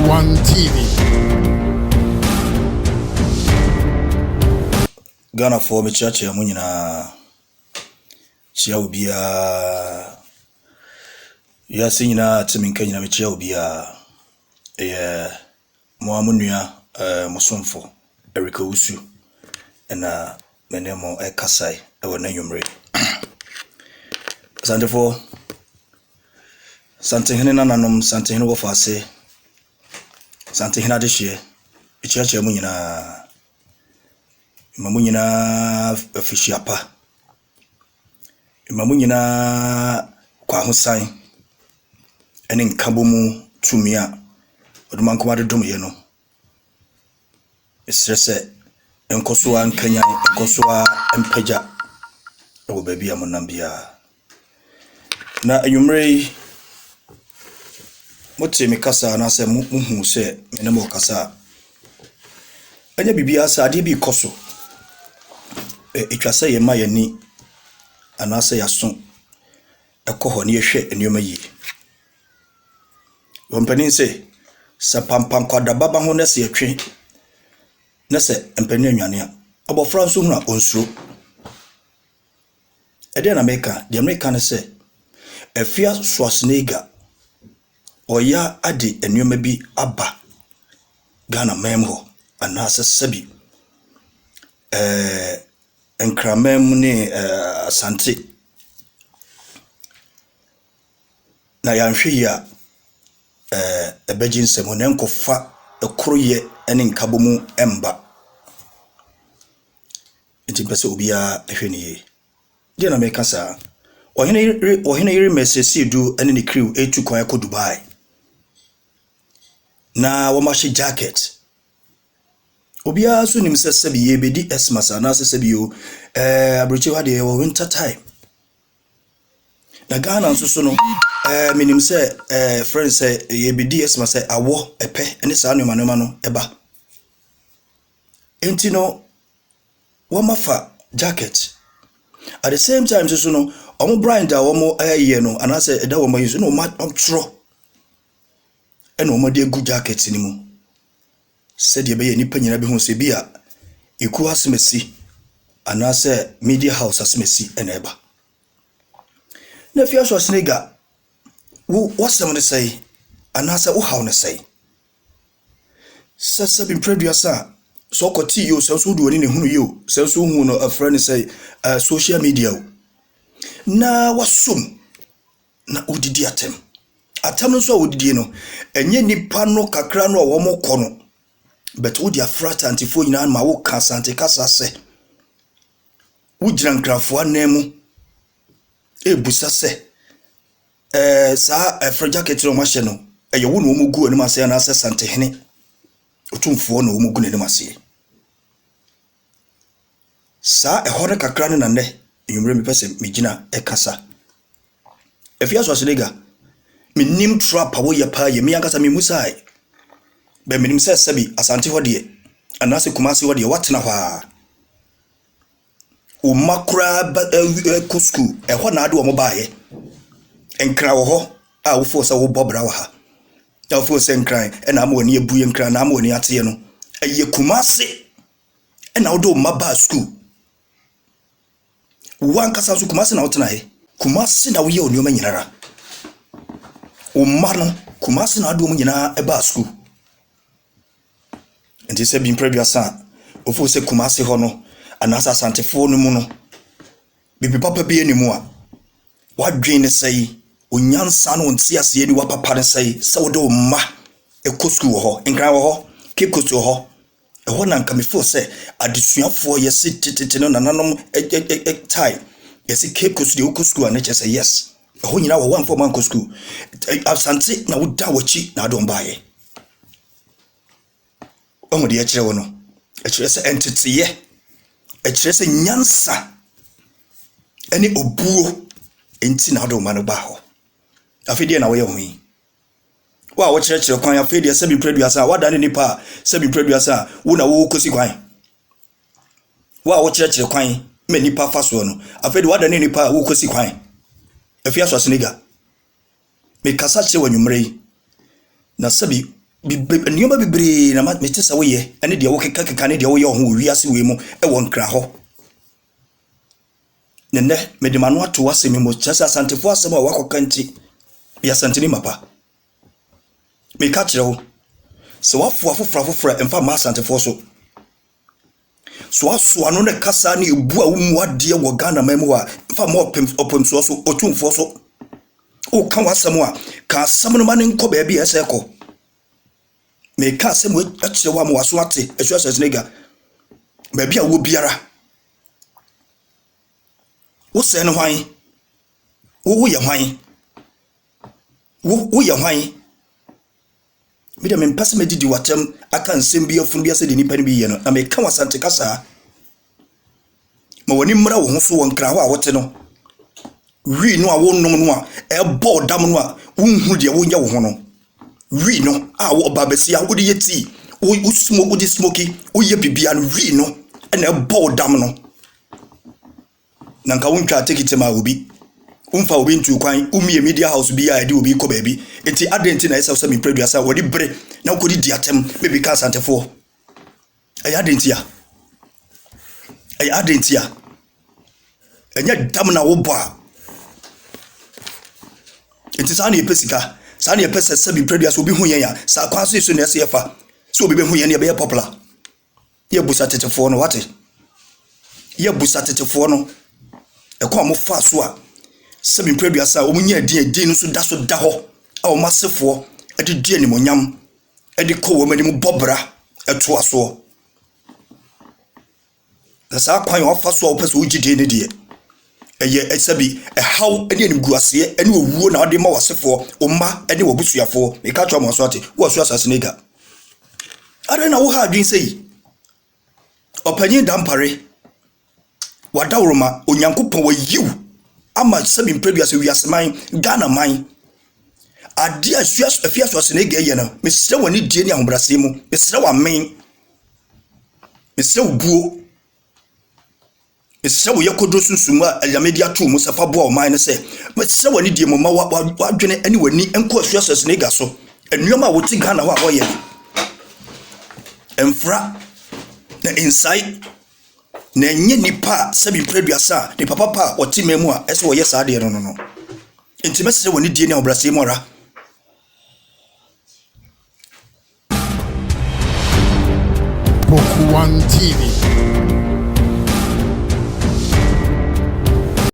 One TV. Ghana for me church ya munyina chia ubia ya sinyina timinka nyina me chia ubia mo amunua mosomfo Erika Usu na menemo kasai ewo na nwumre santefo santehene nananom santehene wo fase santehene adehye church ya munyina mamunyina afishiapa mamunyina kwa hosan ene nkabomu tumia odumanko dom ye no esrese enkoso ankanya enkoso empaja wo baby amonambia na anwumre motemi kasa na se muhu se menemo kasa anya bibia sa ade bi koso etwase ye ma yani anase yaso ekoho ne yehwe eniyoma yi wompanin se sapampam kwada baba ho na se yetwe na se empanin anwane a obofra nso hu na onsuro ede na meka de America ne se Afia Schwarzenegger oya ade eniyoma bi aba Ghana memho anase sabi enkramem ne asante na yanhwe ya ebejinsem ne nkofa ekroye ene nkabomu emba ntipese obia ehweniye de na meka sa ohene yiri mesesi du ene ne crew etu kwan akọ Dubai na womashi jacket obia so nim sesabi ye bedi esmas na sesabi yo abrochi wa de winter time na Ghana nso so no minim se friends say ye bedi esmas awo epe ene sa anoma no eba enti no womafa jacket at the same time so no omo brand a womo ye no anase eda womo use no ma tro ene womo de gu jacket ni mu said ye be nipa nyina be hu se bia eku asemesi anase media house asemesi eneba na Afia Schwarzenegger wo wasem ne sei anase wo haw ne sei sasa bin producer so kwati yo so do ni ne hunu yo so hu no a friend say social media na wasum na odidi atem no so odidi no enye nipa no kakra no wo mo kono but wo dia frata antifo nyina ma wo ka sante kasa se wo giran grafo anemu ebusa se sa fra jacket no ma hye no eye wo no mo gu ani ma se na se sante hene otumfo no mo gu ne ma se sa ehore kakra ne nane enwumre mi pese megina ekasa Afia Schwarzenegger minim trap awo ye pa ye mi ankasa mi musai be minim se sabi asante hode anase kumase hode watena hwa o makura ko school eho na ade o mo baaye enkra wo ho a wo fo se wo bobra wa ha da fo se enkran e na ma oni ebuye enkran na ma oni ate no eye kumase e na wo do maba school wan kasa so kumase na wotena he kumase na wo ye oni o manyinara o ma no kumase na ade o nyina e ba school enti se bin producer ofo se kumase ho no anasa santefo no mu no bibi papa bi enimu a wadwen ne sei onyansa no ntia se ni wa papa ne sei se wo de o ma ekosu ho nkran ho keep kosu ho ho na nka me fo se adesuafo ye se tititi no nananom time ye se keep kosu de okosu an che se yes ho nyina wo wan fo man kosu absante na wo da wachi na adon baaye omo de ekire wo no ekire se entity ye ekire se nyansa eni obuo enti na adon man ba ho afide na wo ye ho yi wa wo kire kwan afide se bi producer wa da ne nipa se bi producer wo na wo kosi kwan wa wo kire kwan me nipa fa so no afide wa da ne nipa wo kosi kwan Afia Schwarzenegger me kasa che wanwumre na sabi nneɛma bebree na mete sɛ woyɛ ɛne deɛ wokeka ne deɛ woyɛ ho wɔ wiase wei mu ɛwɔ nkra hɔ ne nnɛ mede m'ano ato asɛm mu kyerɛ sɛ asantefoɔ asɛm a wakɔka nti yɛ asanteni mapa meka kyerɛ wo sɛ wafoa foforɔ ɛmfa ma asantefoɔ so wasoa no ne kasa ne ebu a womu adeɛ wɔ Ghana man mu a mfa ma ɔpemsoɔ so ɔtumfoɔ so woka wasɛm a ka asɛm no ma ne nkɔ baabi ɛsɛ kɔ meka asɛm akyerɛ wo ama waso ate Afia Schwarzenegger baabi a wo biara wo sɛ no hwan wo yɛ hwan wo yɛ hwan mede me mpɛ sɛ medidi watam aka nsɛm bi afunu bi asɛ de nipa no bi yɛ no na meka wasante kasa ma wani mmra wo ho so wɔ nkra hɔ a wote no wi no a wonom no a ɛbɔ dam no a wonhu deɛ wonyɛ wo ho no wi no a wo babasia wo de yeti wo smoke wo de smoky wo yɛ bibia no wi no ɛna ɛbɔ dam no nanka wontwa tikiti ma obi umfa obi ntu kwan umie media house bi a edi obi kɔ baabi enti adenti na ɛsɛ me producer wɔde bre na wokɔdi di atem maybe ka santefoɔ ɛyɛ adenti a ɛnyɛ dam na wo bɔ a enti saa na yɛpɛ sika saa na yɛpɛ sɛ me producer obi hu yɛn a saa kwan so na ɛsɛ yɛfa so obi bɛ hu yɛn na yɛbɛyɛ popular yɛbusa tetefoɔ no wate yɛbusa tetefoɔ no ɛkɔ mo fa so a sɛ me producer o munya din no so da hɔ a o masefoɔ ɛde die ni monyam ɛde kɔ wɔ mani mu bɔbra ɛto aso na saa kwan o fa so a o pɛ so o gide ne die ɛyɛ ɛsɛbi ɛhaw ɛne animguaseɛ ɛne owuo na ɔde ma wasefoɔ o ma ɛne wabusuafoɔ me ka twa mo so ate wo Afia Schwarzenegger are na wo ha adwen sɛ ɔpanyin dampare wadawroma onyankopɔn wayiw ama sɛ me producer wiaseman Ghana man ade Afia Schwarzenegger yɛ no mesrɛ wani die ne ahobrase mu mesrɛ wa men mesrɛ wo buo mesrɛ wo yɛkodo sunsumu a alamedia to mu safa boa o man ne sɛ mesrɛ wani die mu ma wadwene ani wani enko Afia Schwarzenegger so enuoma wo ti Ghana ho a wɔyɛ emfra na inside na enye nipa sɛ me producer ne papa ɔte memu a ɛsɛ wɔyɛ saa de no enti mesrɛ wani die ne ahobrase mu ara Poku One TV.